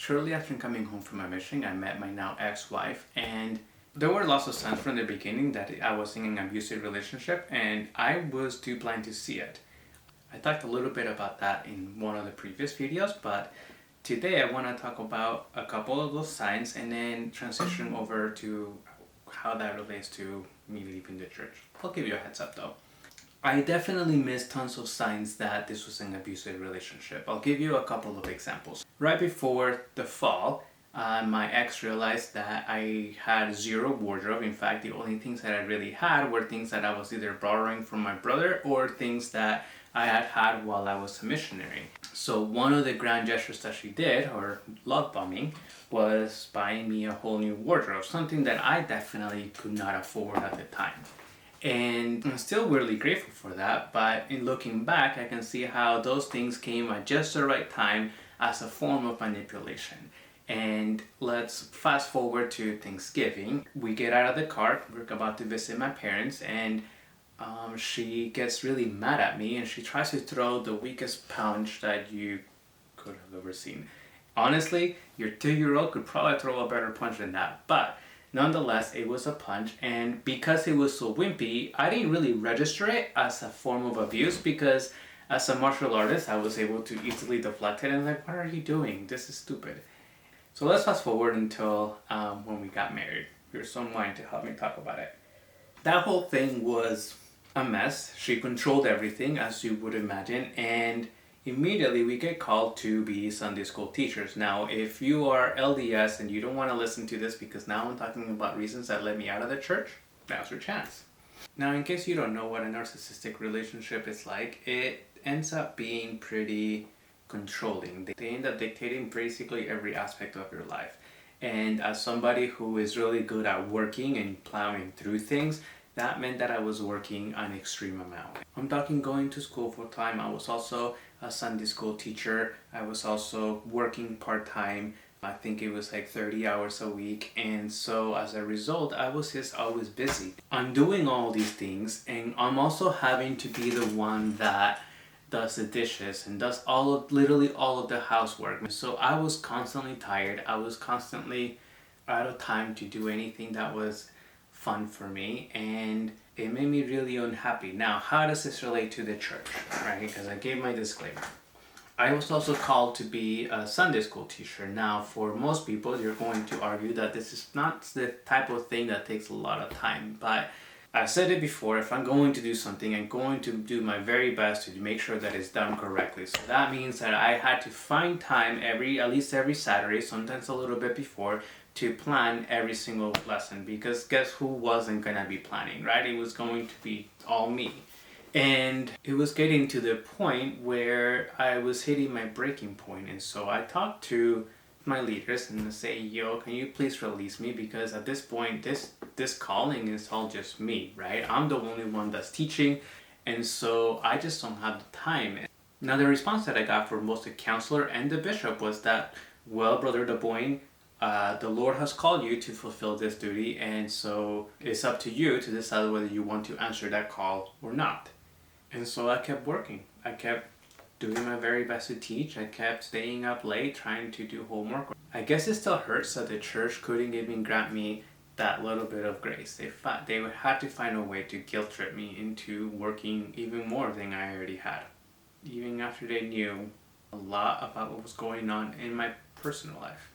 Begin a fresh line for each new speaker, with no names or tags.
Shortly after coming home from my mission, I met my now ex-wife, and there were lots of signs from the beginning that I was in an abusive relationship, and I was too blind to see it. I talked a little bit about that in one of the previous videos, but today I want to talk about a couple of those signs and then transition over to how that relates to me leaving the church. I'll give you a heads up though. I definitely missed tons of signs that this was an abusive relationship. I'll give you a couple of examples. Right before the fall, my ex realized that I had zero wardrobe. In fact, the only things that I really had were things that I was either borrowing from my brother or things that I had had while I was a missionary. So one of the grand gestures that she did, or love bombing, was buying me a whole new wardrobe, something that I definitely could not afford at the time. And I'm still really grateful for that, but in looking back, I can see how those things came at just the right time as a form of manipulation. And let's fast forward to Thanksgiving. We get out of the car, we're about to visit my parents, and she gets really mad at me and she tries to throw the weakest punch that you could have ever seen. Honestly, your 2-year-old could probably throw a better punch than that, but nonetheless, it was a punch, and because it was so wimpy, I didn't really register it as a form of abuse because as a martial artist, I was able to easily deflect it and like, what are you doing? This is stupid. So let's fast forward until when we got married. Here's someone to help me talk about it. That whole thing was a mess. She controlled everything, as you would imagine, and immediately we get called to be Sunday school teachers. Now, if you are LDS and you don't want to listen to this because now I'm talking about reasons that led me out of the church, now's your chance. Now, in case you don't know what a narcissistic relationship is like, it ends up being pretty controlling. They end up dictating basically every aspect of your life. And as somebody who is really good at working and plowing through things, that meant that I was working an extreme amount. I'm talking going to school full time. I was also a Sunday school teacher. I was also working part-time. I think it was like 30 hours a week. And so as a result, I was just always busy. I'm doing all these things and I'm also having to be the one that does the dishes and does literally all of the housework. So I was constantly tired. I was constantly out of time to do anything that was fun for me, and it made me really unhappy. Now, how does this relate to the church, right? Because I gave my disclaimer. I was also called to be a Sunday school teacher. Now, for most people, you're going to argue that this is not the type of thing that takes a lot of time, but I said it before, if I'm going to do something, I'm going to do my very best to make sure that it's done correctly. So that means that I had to find time at least every Saturday, sometimes a little bit before, to plan every single lesson, because guess who wasn't gonna be planning, right? It was going to be all me. And it was getting to the point where I was hitting my breaking point, and so I talked to my leaders and say, yo, can you please release me, because at this point this calling is all just me, right? I'm the only one that's teaching, and so I just don't have the time. Now, the response that I got from both the counselor and the bishop was that, well, Brother DeBoyne, the Lord has called you to fulfill this duty, and so it's up to you to decide whether you want to answer that call or not. And so I kept working. I kept doing my very best to teach. I kept staying up late trying to do homework. I guess it still hurts that the church couldn't even grant me that little bit of grace. They had to find a way to guilt trip me into working even more than I already had, even after they knew a lot about what was going on in my personal life.